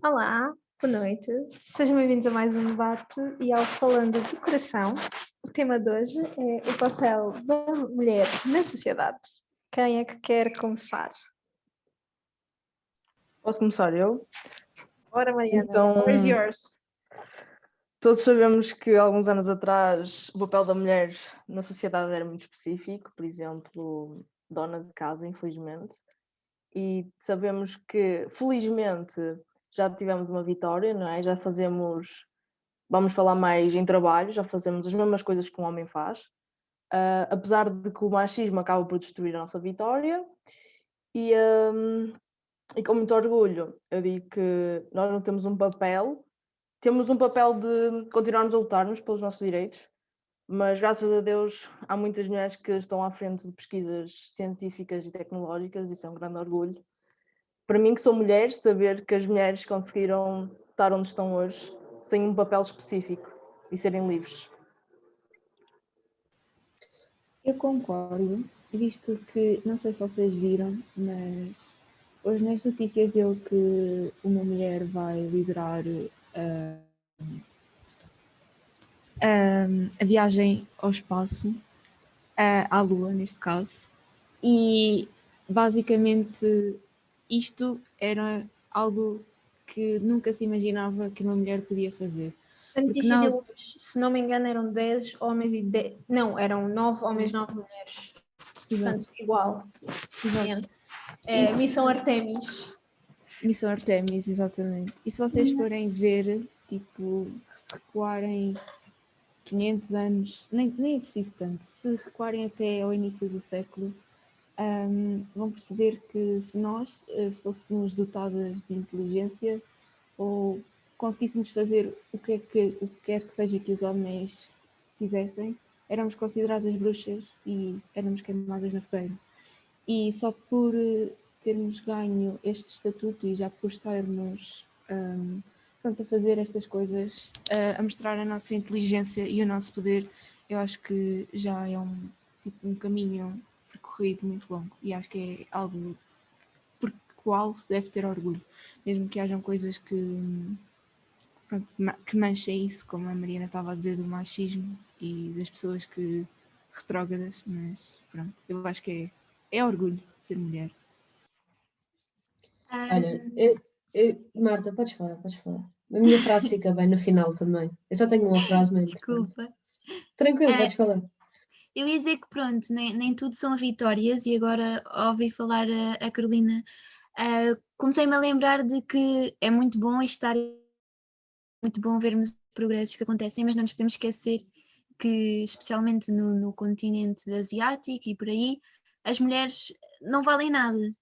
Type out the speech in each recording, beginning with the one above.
Olá, boa noite. Sejam bem-vindos a mais um debate e ao Falando de Coração. O tema de hoje é o papel da mulher na sociedade. Quem é que quer começar? Posso começar eu? Ora, Mariana, Então, where's yours? todos sabemos que alguns anos atrás o papel da mulher na sociedade era muito específico, por exemplo, dona de casa, infelizmente. E sabemos que, felizmente, já tivemos uma vitória, não é? Já fazemos, vamos falar mais em trabalho, já fazemos as mesmas coisas que um homem faz. Apesar de que o machismo acaba por destruir a nossa vitória. E, e com muito orgulho, eu digo que nós não temos um papel. Temos um papel de continuarmos a lutarmos pelos nossos direitos, mas graças a Deus há muitas mulheres que estão à frente de pesquisas científicas e tecnológicas, isso é um grande orgulho. Para mim, que sou mulher, saber que as mulheres conseguiram estar onde estão hoje sem um papel específico e serem livres. Eu concordo, visto que, não sei se vocês viram, mas hoje nas notícias deu que uma mulher vai liderar a viagem ao espaço, à Lua neste caso, e basicamente isto era algo que nunca se imaginava que uma mulher podia fazer. A Porque notícia não, de hoje, se não me engano, eram 10 homens e 10... Não, eram 9 homens, 9 mulheres. Portanto, exato, igual. exato. É, Missão Artemis. Missão Artemis, exatamente. E se vocês forem ver, tipo, se recuarem 500 anos, nem é preciso tanto, se recuarem até ao início do século, vão perceber que se nós fôssemos dotadas de inteligência ou conseguíssemos fazer o que quer que seja que os homens fizessem, éramos consideradas bruxas e éramos queimadas na fogueira. E só por termos ganho este estatuto e já por estarmos pronto, a fazer estas coisas, a mostrar a nossa inteligência e o nosso poder, eu acho que já é um caminho percorrido muito longo e acho que é algo por qual se deve ter orgulho, mesmo que hajam coisas pronto, que manchem isso, como a Mariana estava a dizer, do machismo e das pessoas que retrógradas, mas pronto, eu acho que é orgulho ser mulher. Olha, Marta, podes falar, podes falar. A minha frase fica bem no final também. Eu só tenho uma frase mesmo. Desculpa. Tranquilo, podes falar. Eu ia dizer que pronto, nem tudo são vitórias e agora ao ouvir falar a Carolina, comecei-me a lembrar de que é muito bom estar, muito bom vermos os progressos que acontecem, mas não nos podemos esquecer que, especialmente no continente asiático e por aí, as mulheres não valem nada.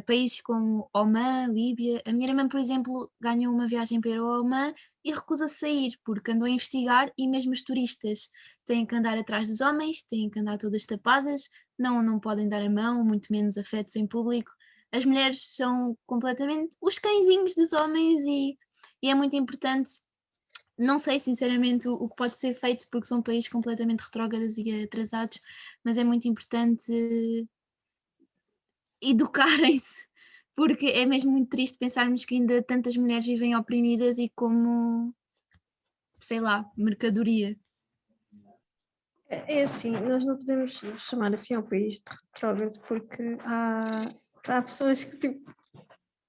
Países como Omã, Líbia, a minha irmã, por exemplo, ganhou uma viagem para o Omã e recusa sair porque andou a investigar e mesmo os turistas têm que andar atrás dos homens, têm que andar todas tapadas, não podem dar a mão, muito menos afetos em público. As mulheres são completamente os cãezinhos dos homens e é muito importante. Não sei sinceramente o que pode ser feito porque são países completamente retrógrados e atrasados, mas é muito importante educarem-se, porque é mesmo muito triste pensarmos que ainda tantas mulheres vivem oprimidas e como, sei lá, mercadoria. É assim, nós não podemos chamar assim ao país de retrógrado porque há pessoas que tipo,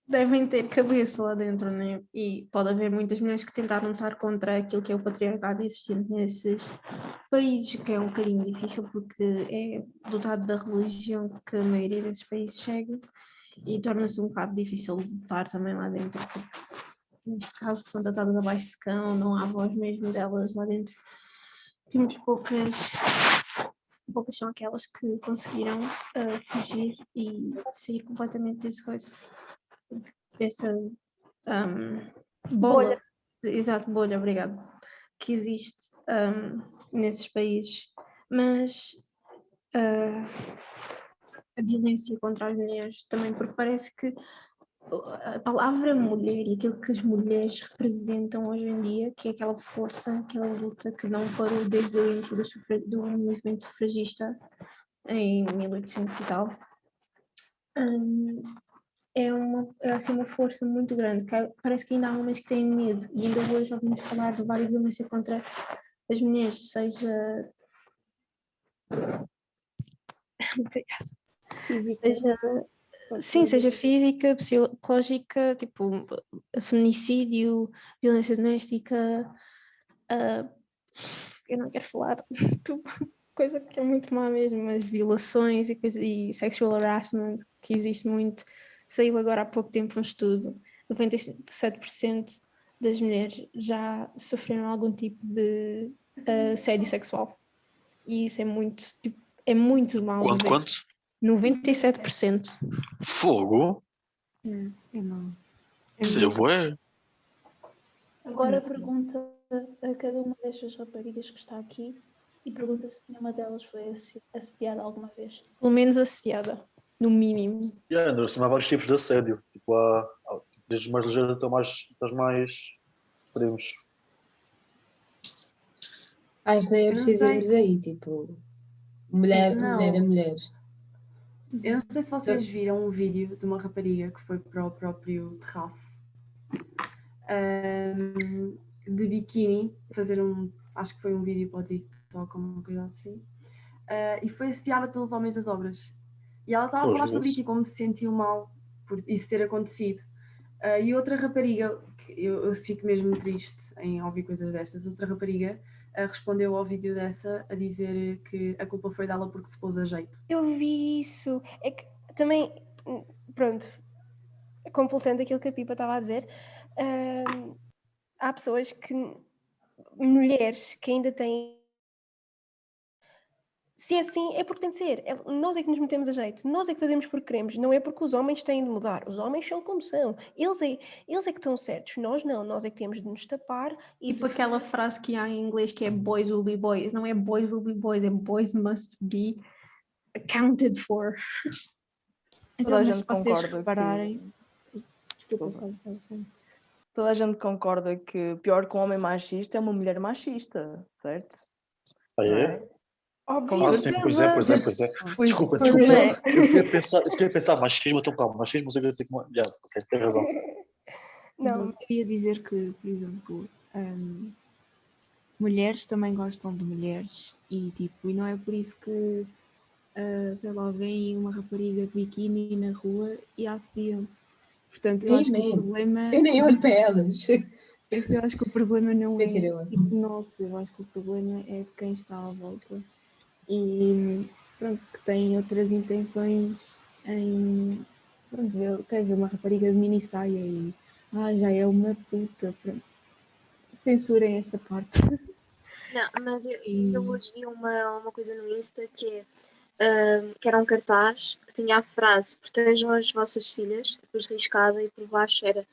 devem ter cabeça lá dentro, né? E pode haver muitas mulheres que tentaram lutar contra aquilo que é o patriarcado existente nesses países, que é um bocadinho difícil porque é dotado da religião que a maioria desses países segue e torna-se um bocado difícil lutar também lá dentro. Neste caso, são tratadas abaixo de cão, não há voz mesmo delas lá dentro. Temos poucas são aquelas que conseguiram fugir e sair completamente dessa bolha. Exato, bolha, obrigado, que existe nesses países. Mas a violência contra as mulheres também, porque parece que a palavra mulher e aquilo que as mulheres representam hoje em dia, que é aquela força, aquela luta que não parou desde o início do movimento sufragista em 1800 e tal, é assim uma força muito grande. Parece que ainda há homens que têm medo, e ainda hoje ouvimos falar de várias violência contra as mulheres, seja seja, sim, seja física, psicológica, tipo feminicídio, violência doméstica, eu não quero falar de coisa que é muito má mesmo, mas violações e sexual harassment, que existe muito. Saiu agora há pouco tempo um estudo, 97% das mulheres já sofreram algum tipo de assédio sexual. E isso é muito mal de ver. Quanto? 97%. Fogo? É mau. Isso é bué. Agora pergunta a cada uma destas raparigas que está aqui e pergunta se nenhuma delas foi assediada alguma vez. Pelo menos assediada, no mínimo. Anderson, há vários tipos de assédio. Tipo, desde os mais ligeiros até aos mais extremos. Acho que nem é Eu não preciso sei. irmos aí, tipo, mulher Não. a mulher. Eu não sei se vocês viram um vídeo de uma rapariga que foi para o próprio terraço de biquíni, fazer acho que foi um vídeo para o TikTok ou uma coisa assim, e foi assediada pelos homens das obras. E ela estava a falar sobre isso e como se sentiu mal por isso ter acontecido. E outra rapariga, que eu fico mesmo triste em ouvir coisas destas, outra rapariga respondeu ao vídeo dessa a dizer que a culpa foi dela porque se pôs a jeito. Eu vi isso. É que também, pronto, completando aquilo que a Pipa estava a dizer, há pessoas mulheres que ainda têm. Se é assim, é porque tem de ser. Nós é que nos metemos a jeito. Nós é que fazemos porque queremos. Não é porque os homens têm de mudar. Os homens são como são. Eles é que estão certos. Nós não. Nós é que temos de nos tapar. Tipo aquela frase que há em inglês que é boys will be boys. Não é boys will be boys, é boys must be accounted for. Toda a mas gente se vocês concorda repararem... Desculpa. Fala. Toda a gente concorda que pior que um homem machista é uma mulher machista, certo? Ah, Não é? Óbvio. Sim, pois é. Desculpa. Eu fiquei a pensar machismo, então calma, machismo, mas eu ia ter que... ok, tem razão. Não. Eu ia dizer que, por exemplo, mulheres também gostam de mulheres e não é por isso que, sei lá, vem uma rapariga de biquíni na rua e a assediam. Portanto, eu acho que o problema... Eu nem olho para elas. Eu acho que o problema não é Mentira, eu nosso, eu acho que o problema é de quem está à volta. E pronto, que tem outras intenções em... Pronto, quer ver uma rapariga de mini saia e... já é uma puta, pronto. Censurem esta parte. Não, mas eu hoje vi uma coisa no Insta que era um cartaz que tinha a frase: protejam as vossas filhas, depois riscada, e por baixo era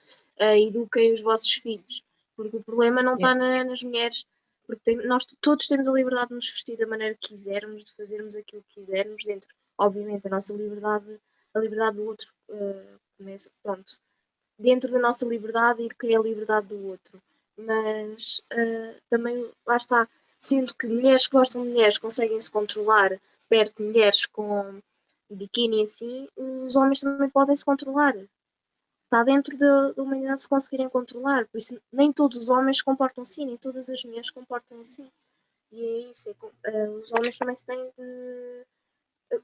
eduquem os vossos filhos, porque o problema não está nas mulheres, porque nós todos temos a liberdade de nos vestir da maneira que quisermos, de fazermos aquilo que quisermos, dentro, obviamente, a nossa liberdade, a liberdade do outro começa, pronto, dentro da nossa liberdade e do que é a liberdade do outro. Mas também, lá está, sinto que mulheres que gostam de mulheres conseguem se controlar perto de mulheres com biquíni assim, os homens também podem se controlar. Está dentro da humanidade se conseguirem controlar. Por isso, nem todos os homens se comportam assim, nem todas as mulheres se comportam assim. E é isso. Os homens também se têm de...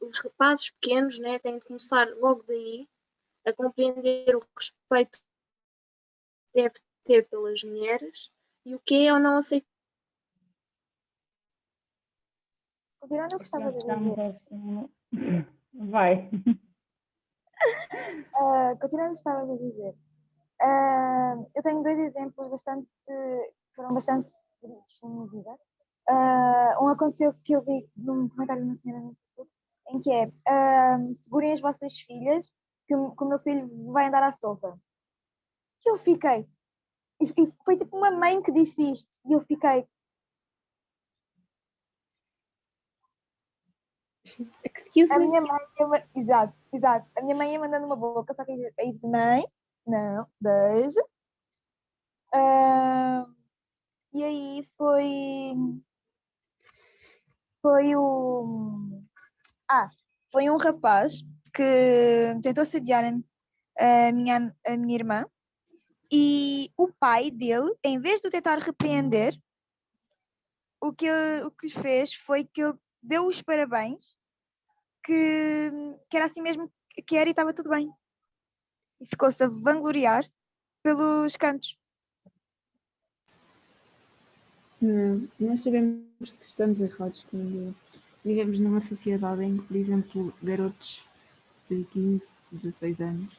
Os rapazes pequenos, né, têm de começar logo daí a compreender o respeito que deve ter pelas mulheres e o que é ou não aceitar. Continuando, eu gostava de dizer. Vai. Continuando, gostava de dizer. Eu tenho dois exemplos foram bastante bonitos na minha vida. Um aconteceu que eu vi num comentário de uma senhora no Facebook, em que é segurem as vossas filhas que o meu filho vai andar à solta. E eu fiquei. E foi tipo uma mãe que disse isto. E eu fiquei. Excuse A me? minha mãe exato. A minha mãe ia mandando uma boca, só que aí disse, mãe, não, deixa. E aí foi um rapaz que tentou assediar a minha irmã, e o pai dele, em vez de o tentar repreender, o que lhe fez foi que ele deu os parabéns, que era assim mesmo que era e estava tudo bem. E ficou-se a vangloriar pelos cantos. Nós sabemos que estamos errados quando vivemos numa sociedade em que, por exemplo, garotos de 15, 16 anos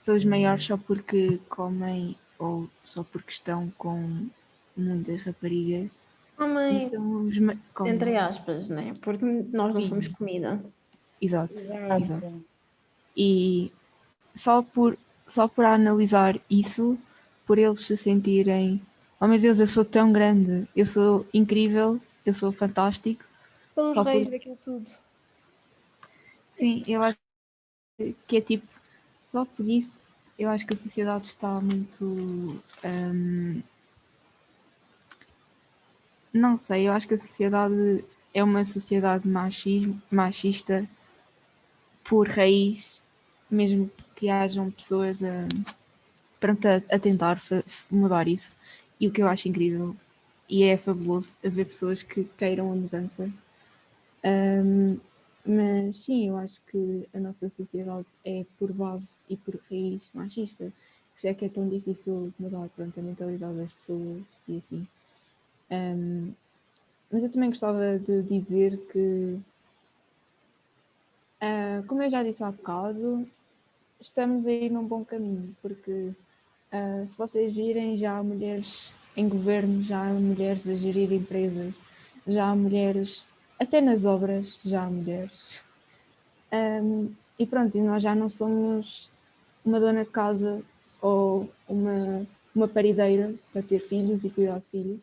são os maiores só porque comem ou só porque estão com muitas raparigas. Homem, E são os entre aspas, né? Porque nós não somos comida. Exato. E só por analisar isso, por eles se sentirem, oh meu Deus, eu sou tão grande, eu sou incrível, eu sou fantástico. São os Só reis por- daquilo tudo. Sim, eu acho que é tipo, só por isso, eu acho que a sociedade está muito. Não sei, eu acho que a sociedade é uma sociedade machista por raiz, mesmo que hajam pessoas a tentar mudar isso. E o que eu acho incrível e é fabuloso haver pessoas que queiram a mudança. Mas sim, eu acho que a nossa sociedade é por base e por raiz machista. Por isso é que é tão difícil mudar, pronto, a mentalidade das pessoas e assim. Mas eu também gostava de dizer que, como eu já disse há bocado, estamos a ir num bom caminho, porque se vocês virem, já há mulheres em governo, já há mulheres a gerir empresas, já há mulheres, até nas obras, já há mulheres. E pronto, e nós já não somos uma dona de casa ou uma parideira para ter filhos e cuidar de filhos.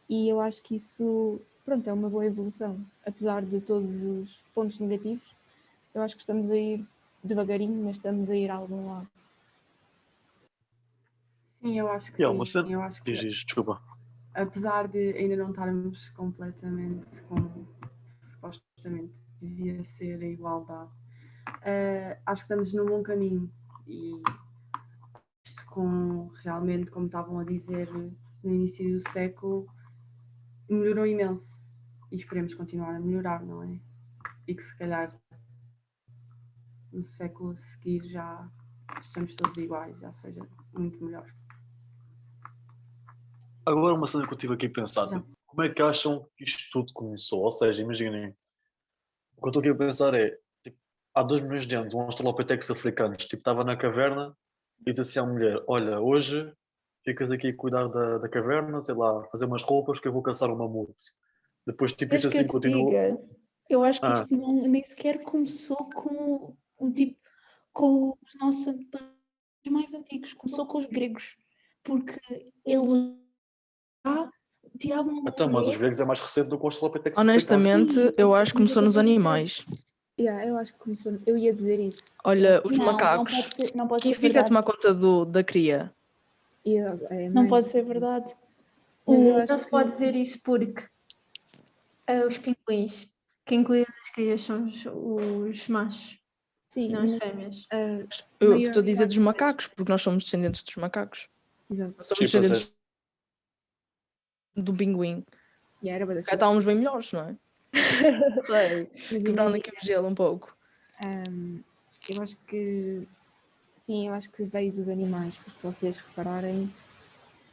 E eu acho que isso, pronto, é uma boa evolução. Apesar de todos os pontos negativos, eu acho que estamos a ir devagarinho, mas estamos a ir a algum lado. Sim, eu acho que Yeah, sim. Eu acho que, desculpa. apesar de ainda não estarmos completamente como supostamente devia ser a igualdade, acho que estamos num bom caminho e isto com realmente, como estavam a dizer no início do século, melhorou imenso e esperemos continuar a melhorar, não é? E que se calhar no século a seguir já estamos todos iguais, já seja muito melhor. Agora uma cena que eu estive aqui a pensar, Já. tipo, como é que acham que isto tudo começou? Ou seja, imaginem, o que eu estou aqui a pensar é, tipo, há 2 milhões de anos, um australopithecus africanos, tipo, estava na caverna e disse à mulher, olha, hoje ficas aqui a cuidar da caverna, sei lá, fazer umas roupas que eu vou caçar um mamute. Depois, tipo, Queres isso que assim eu te continuou. diga? Eu acho que Ah, isto nem sequer começou com com os nossos antepassados mais antigos, começou com os gregos, porque eles já tiravam uma então, mas os mulher. gregos é mais recente do que o australopithecus Honestamente, Sim, eu acho que mas começou eu nos tô a dizer- animais. Eu acho que começou, eu ia dizer isso. Olha, os Não macacos. não pode Quem ser fica a verdade. tomar conta da cria? Não pode ser verdade. Mas eu acho Não se pode dizer isso porque os pinguins, quem cuida das crias são os machos, sim, não as fêmeas. Eu estou a dizer dos macacos, porque nós somos descendentes dos macacos. Exato. Nós somos tipo, descendentes do pinguim. E era Cá estávamos bem melhores, não é? Sei. Quebrando aqui o gelo um pouco. Eu acho que sim, eu acho que veio dos animais, porque se vocês repararem,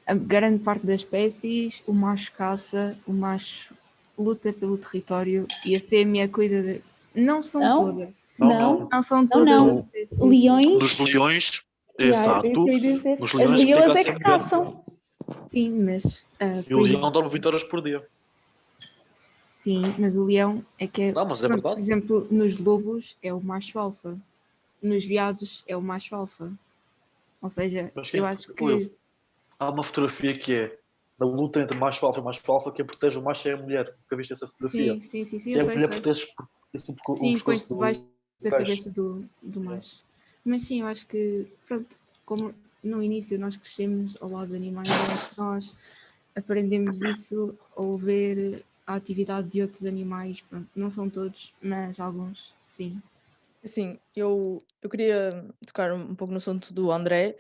a grande parte das espécies, o macho caça, o macho luta pelo território e a fêmea cuida de. Não são Não? todas. Não. Não são todas não. as espécies. Leões. Nos leões, Yeah, exato. eu ia dizer. Nos As leões podia leões é caçar que mulher. caçam. Sim, mas. E o leão dorme 20 horas por dia. Sim, mas o leão é que é. Não, mas é Pronto, verdade. por exemplo, nos lobos é o macho alfa. Nos veados é o macho alfa. Ou seja, Mas eu acho que. há uma fotografia que é a luta entre macho alfa, quem protege o macho é a mulher. Nunca viste essa fotografia? Sim, E eu a sei. mulher protege o Sim, pescoço põe-se do debaixo da gajo. cabeça do macho. Mas sim, eu acho que, pronto, como no início nós crescemos ao lado de animais, eu acho que nós aprendemos isso ao ver a atividade de outros animais. Pronto, não são todos, mas alguns, sim. Assim, eu queria tocar um pouco no assunto do André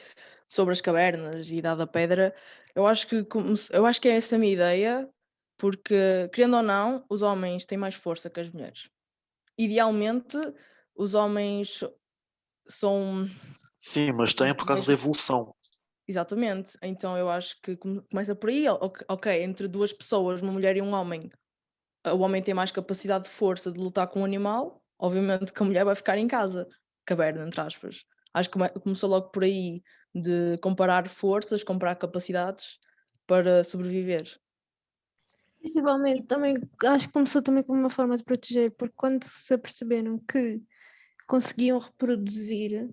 sobre as cavernas e Idade da Pedra. Eu acho que é essa a minha ideia, porque, querendo ou não, os homens têm mais força que as mulheres. Idealmente, os homens são Sim, mas tem por causa da evolução. exatamente. Então eu acho que começa por aí. Ok, entre duas pessoas, uma mulher e um homem, o homem tem mais capacidade de força de lutar com um animal. Obviamente que a mulher vai ficar em casa, caverna, entre aspas. Acho que começou logo por aí, de comparar forças, comparar capacidades para sobreviver. Principalmente também, acho que começou também como uma forma de proteger, porque quando se aperceberam que conseguiam reproduzir,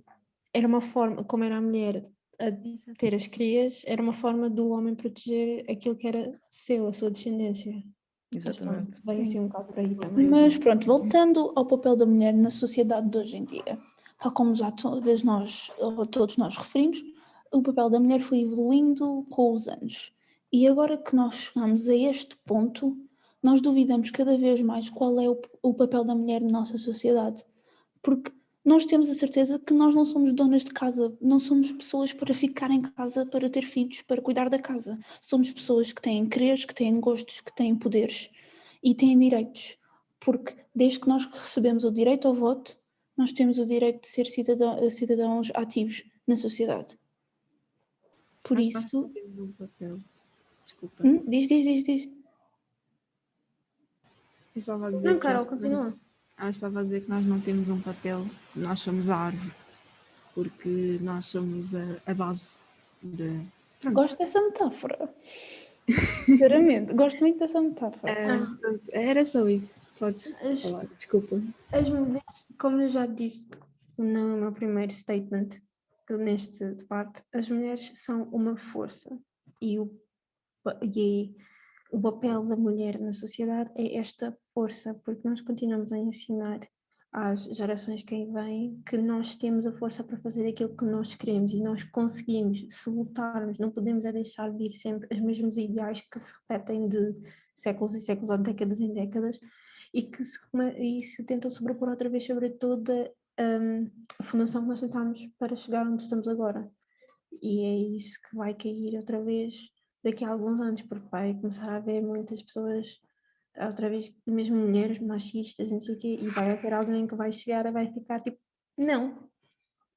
era uma forma, como era a mulher a ter as crias, era uma forma do homem proteger aquilo que era seu, a sua descendência. Exatamente. Vai assim um bocado por aí também. Mas pronto, voltando ao papel da mulher na sociedade de hoje em dia, tal como já todos nós referimos, o papel da mulher foi evoluindo com os anos. E agora que nós chegamos a este ponto, nós duvidamos cada vez mais qual é o papel da mulher na nossa sociedade. Porque nós temos a certeza que nós não somos donas de casa, não somos pessoas para ficar em casa, para ter filhos, para cuidar da casa. Somos pessoas que têm quereres, que têm gostos, que têm poderes e têm direitos. Porque desde que nós recebemos o direito ao voto, nós temos o direito de ser cidadãos ativos na sociedade. Por Acho que nós isso... não temos um papel. Desculpa. Diz. Eu estava a dizer Não, que Carol, acho que continua. estava a dizer que nós não temos um papel, nós somos a árvore, porque nós somos a base da. Gosto dessa metáfora. Sinceramente, gosto muito dessa metáfora. Era só isso. Podes falar, desculpa. As mulheres, como eu já disse no meu primeiro statement neste debate, as mulheres são uma força e o papel da mulher na sociedade é esta força, porque nós continuamos a ensinar às gerações que aí vêm que nós temos a força para fazer aquilo que nós queremos e nós conseguimos, se lutarmos, não podemos é deixar vir sempre os mesmos ideais que se repetem de séculos e séculos ou décadas em décadas e que se tentam sobrepor outra vez sobre toda a fundação que nós tentámos para chegar onde estamos agora. E é isso que vai cair outra vez daqui a alguns anos, porque vai começar a haver muitas pessoas, outra vez, mesmo mulheres machistas, não sei o quê, e vai haver alguém que vai chegar e vai ficar tipo, não,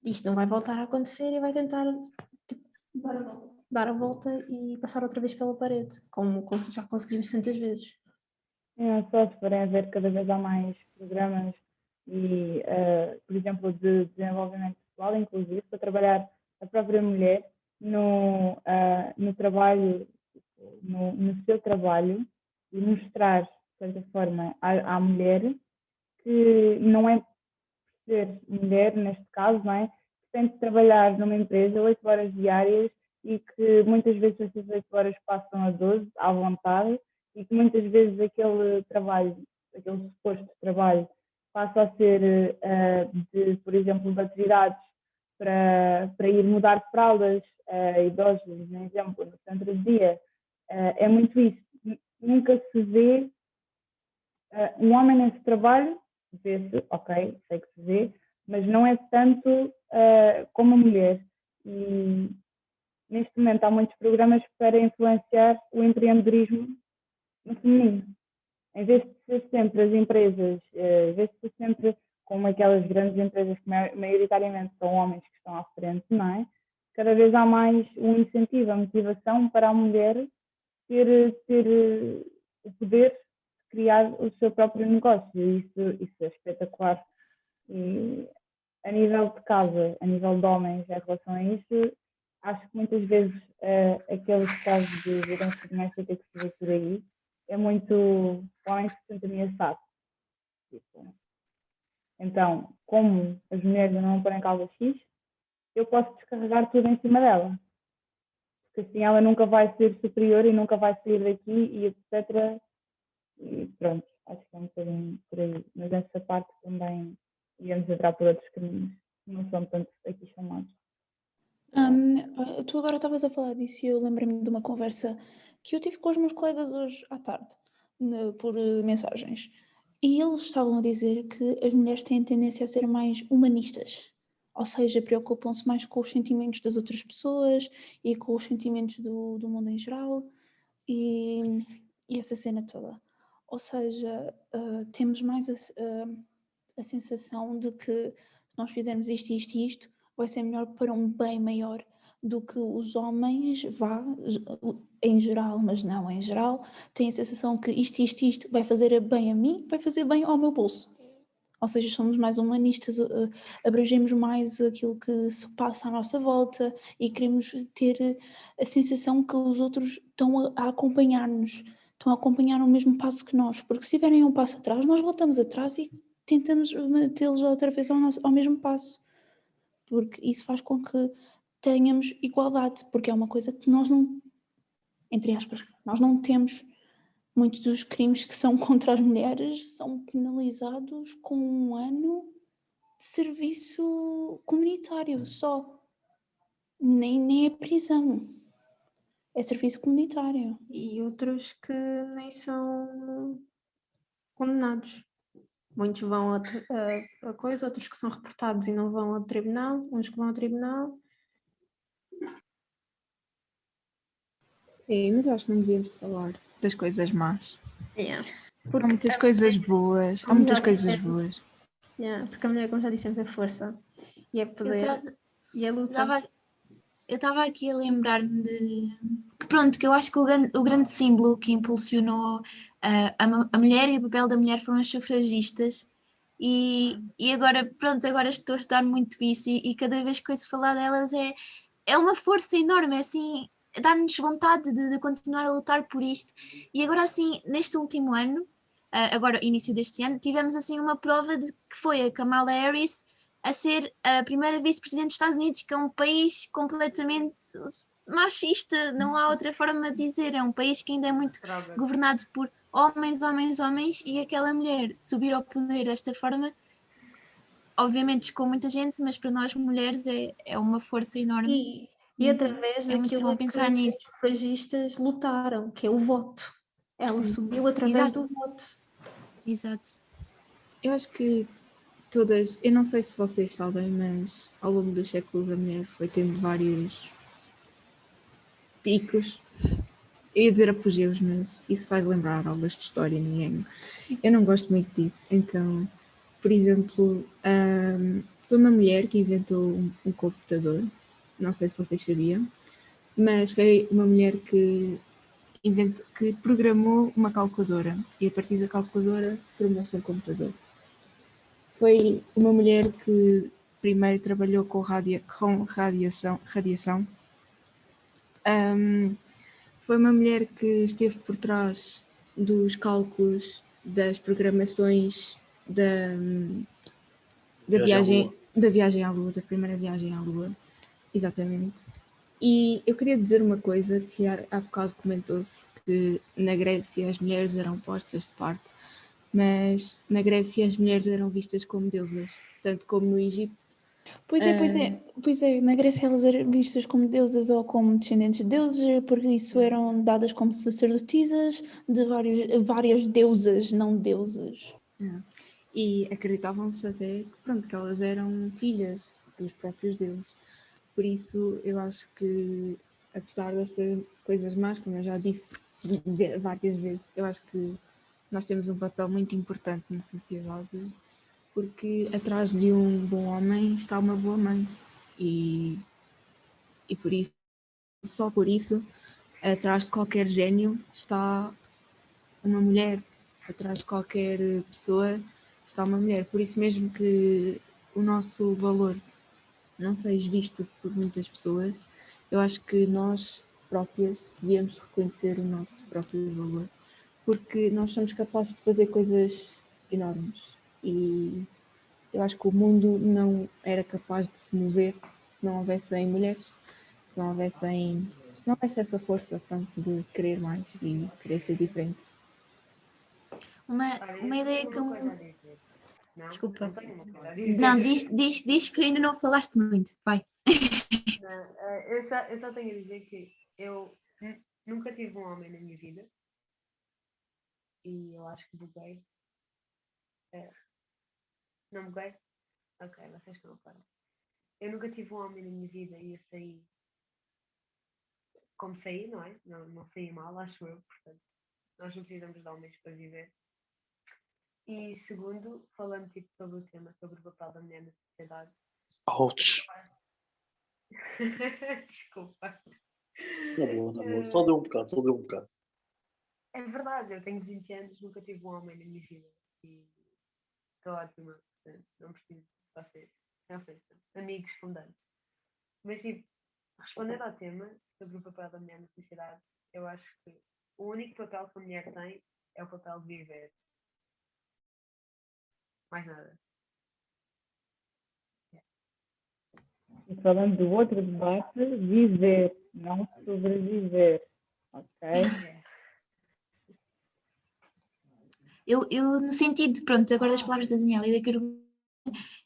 isto não vai voltar a acontecer e vai tentar tipo, dar a volta e passar outra vez pela parede, como já conseguimos tantas vezes. Só se forem a ver, cada vez há mais programas e, por exemplo, de desenvolvimento pessoal, inclusive, para trabalhar a própria mulher no trabalho, no seu trabalho e mostrar, de certa forma, à mulher que não é ser mulher, neste caso, não é? Que tem de trabalhar numa empresa 8 horas diárias e que muitas vezes essas 8 horas passam a 12, à vontade, e que muitas vezes aquele trabalho, aquele suposto trabalho, passa a ser, por exemplo, de atividades para ir mudar fraldas a idosos, por exemplo, no centro de dia. É muito isso. Nunca se vê um homem nesse trabalho, vê-se, ok, sei que se vê, mas não é tanto como a mulher. E neste momento há muitos programas para influenciar o empreendedorismo no feminino. Em vez de ser sempre as empresas, em vez de ser sempre como aquelas grandes empresas que maioritariamente são homens que estão à frente, não é? Cada vez há mais um incentivo, a motivação para a mulher ter o poder de criar o seu próprio negócio. Isso é espetacular. E a nível de casa, a nível de homens, em relação a isso, acho que muitas vezes aqueles casos de violência doméstica que se vê por aí é muito o homem que se sente ameaçado. Então, como as mulheres não põem causa X, eu posso descarregar tudo em cima dela. Porque assim ela nunca vai ser superior e nunca vai sair daqui e etc. E pronto, acho que é um bocadinho por aí. Mas nessa parte também íamos entrar por outros caminhos, que não são tanto aqui chamados. Tu agora estavas a falar disso e eu lembrei-me de uma conversa que eu tive com os meus colegas hoje à tarde, por mensagens, E eles estavam a dizer que as mulheres têm tendência a ser mais humanistas, ou seja, preocupam-se mais com os sentimentos das outras pessoas e com os sentimentos do mundo em geral e essa cena toda. Ou seja, temos mais a sensação de que se nós fizermos isto, isto e isto, vai ser melhor para um bem maior do que os homens, em geral, mas não em geral, têm a sensação que isto, isto, isto vai fazer bem a mim, vai fazer bem ao meu bolso. Ou seja, somos mais humanistas, abrangemos mais aquilo que se passa à nossa volta e queremos ter a sensação que os outros estão a acompanhar-nos, estão a acompanhar o mesmo passo que nós, porque se tiverem um passo atrás, nós voltamos atrás e tentamos mantê-los outra vez ao mesmo passo, porque isso faz com que tenhamos igualdade, porque é uma coisa que nós não, entre aspas, nós não temos. Muitos dos crimes que são contra as mulheres são penalizados com 1 ano de serviço comunitário só. Nem é prisão, é serviço comunitário. E outros que nem são condenados. Muitos vão a coisa, outros que são reportados e não vão ao tribunal, uns que vão ao tribunal. Sim, mas acho que não devíamos falar das coisas más. Yeah. Há muitas coisas boas, há muitas coisas boas. Yeah, porque a mulher, como já dissemos, é força e é poder e é luta. Eu estava aqui a lembrar-me de que pronto, que eu acho que o grande símbolo que impulsionou a mulher e o papel da mulher foram as sufragistas e agora, pronto, agora estou a estudar muito isso e cada vez que ouço falar delas é uma força enorme, é assim, dá-nos vontade de continuar a lutar por isto. E agora assim, neste último ano, agora início deste ano, tivemos assim uma prova de que foi a Kamala Harris a ser a primeira vice-presidente dos Estados Unidos, que é um país completamente machista, não há outra forma de dizer, é um país que ainda é muito governado por homens, homens, homens, e aquela mulher subir ao poder desta forma, obviamente com muita gente, mas para nós mulheres é uma força enorme. E através é muito daquilo bom pensar que nisso. os sufragistas lutaram, que é o voto. Ela Sim. subiu através Exato. do voto. Exato. Eu acho que todas, eu não sei se vocês sabem, mas ao longo dos séculos a mulher foi tendo vários picos. Eu ia dizer apogeus, mas isso faz lembrar aulas de história, ninguém. Eu não gosto muito disso. Então, por exemplo, foi uma mulher que inventou um computador, não sei se vocês sabiam, mas foi uma mulher que programou uma calculadora e a partir da calculadora formou-se um computador. Foi uma mulher que primeiro trabalhou com radiação. Foi uma mulher que esteve por trás dos cálculos das programações da viagem à Lua, da primeira viagem à Lua. Exatamente. E eu queria dizer uma coisa que há bocado comentou-se, que na Grécia as mulheres eram postas de parte, mas na Grécia as mulheres eram vistas como deusas, tanto como no Egito. Pois é, na Grécia elas eram vistas como deusas ou como descendentes de deuses, porque isso eram dadas como sacerdotisas de várias deusas, não deuses. E acreditavam-se até que elas eram filhas dos próprios deuses. Por isso eu acho que, apesar dessas coisas más, como eu já disse várias vezes, eu acho que nós temos um papel muito importante na sociedade, porque atrás de um bom homem está uma boa mãe. E por isso, só por isso, atrás de qualquer gênio está uma mulher. Atrás de qualquer pessoa está uma mulher. Por isso mesmo que o nosso valor não seja visto por muitas pessoas, eu acho que nós próprias devíamos reconhecer o nosso próprio valor, porque nós somos capazes de fazer coisas enormes e eu acho que o mundo não era capaz de se mover se não houvessem mulheres, se não houvesse essa força de querer mais e querer ser diferente. Uma ideia que Desculpa. Não, diz que ainda não falaste muito. Vai. Eu só tenho a dizer que eu nunca tive um homem na minha vida e eu acho que buguei Não me quer? Ok, vocês que não falam. Eu nunca tive um homem na minha vida e eu saí como saí, não é? Não saí mal, acho eu, portanto. Nós não precisamos de homens para viver. E segundo, falando tipo sobre o tema, sobre o papel da mulher na sociedade. Ouch. Desculpa. Tá bom. Só deu um bocado. É verdade, eu tenho 20 anos, nunca tive um homem na minha vida. E estou ótima, portanto, não preciso de vocês. Não ofensa. Amigos fundantes. Mas tipo, respondendo ao tema sobre o papel da mulher na sociedade, eu acho que o único papel que a mulher tem é o papel de viver. Mais nada. E falando do outro debate, viver, não sobreviver. Ok? Eu, no sentido, pronto, agora das palavras da Daniela e da Carolina,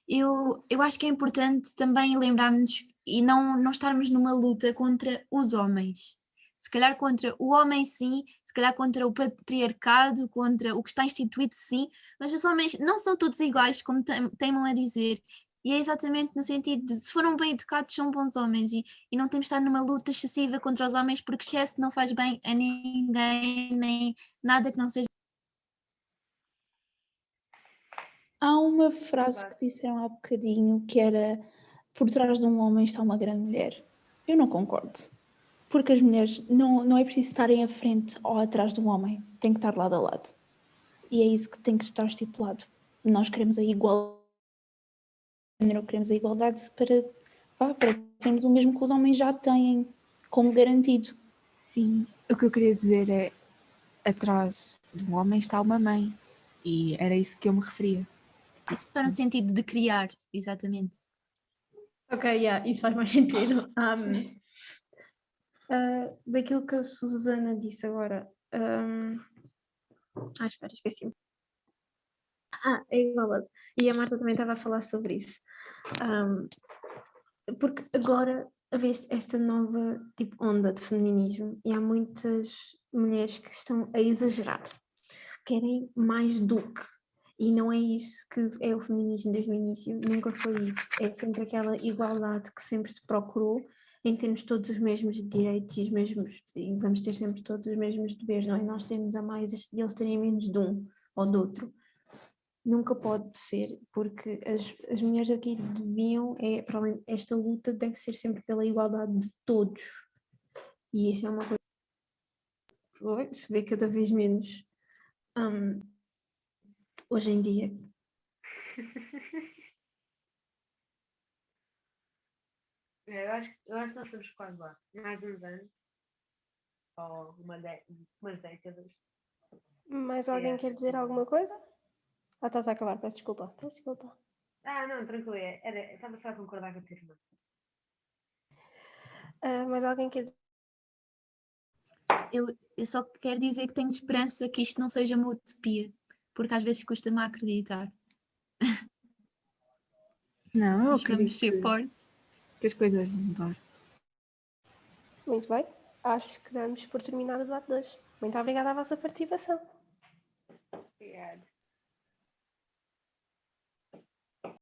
eu acho que é importante também lembrarmos e não estarmos numa luta contra os homens. Se calhar contra o homem, sim, se calhar contra o patriarcado, contra o que está instituído, sim, mas os homens não são todos iguais, como teimam a dizer. E é exatamente no sentido de, se foram bem educados, são bons homens e não temos de estar numa luta excessiva contra os homens, porque excesso não faz bem a ninguém, nem nada que não seja. Há uma frase que disseram há bocadinho que era: por trás de um homem está uma grande mulher. Eu não concordo. Porque as mulheres não é preciso estarem à frente ou atrás do homem. Tem que estar lado a lado. E é isso que tem que estar estipulado. Nós queremos a igualdade. Queremos a igualdade para termos o mesmo que os homens já têm como garantido. Sim, o que eu queria dizer é: atrás de um homem está uma mãe. E era isso que eu me referia. Isso está no sentido de criar, exatamente. Ok, isso faz mais sentido. Daquilo que a Susana disse agora. Espera, esqueci-me. É igualdade. E a Marta também estava a falar sobre isso. Porque agora havia esta nova tipo, onda de feminismo e há muitas mulheres que estão a exagerar. Querem mais do que. E não é isso que é o feminismo desde o início, nunca foi isso. É sempre aquela igualdade que sempre se procurou em termos todos os mesmos direitos e vamos ter sempre todos os mesmos deveres, não é? Nós temos a mais e eles terem menos de um ou do outro. Nunca pode ser, porque as mulheres aqui deviam, para além, esta luta deve ser sempre pela igualdade de todos. E isso é uma coisa que se vê cada vez menos hoje em dia. Eu acho que nós estamos quase lá. Mais uns anos. Ou umas décadas. Mais alguém quer dizer alguma coisa? Estás a acabar, peço desculpa. Não, tranquilo. Estava só a concordar com a tua irmã. Mais alguém quer dizer? Eu só quero dizer que tenho esperança que isto não seja uma utopia, porque às vezes custa-me a acreditar. Não, eu Mas acredito vamos ser fortes. Que as coisas vão mudar. Muito bem. Acho que damos por terminado o debate de hoje. Muito obrigada à vossa participação. Obrigada.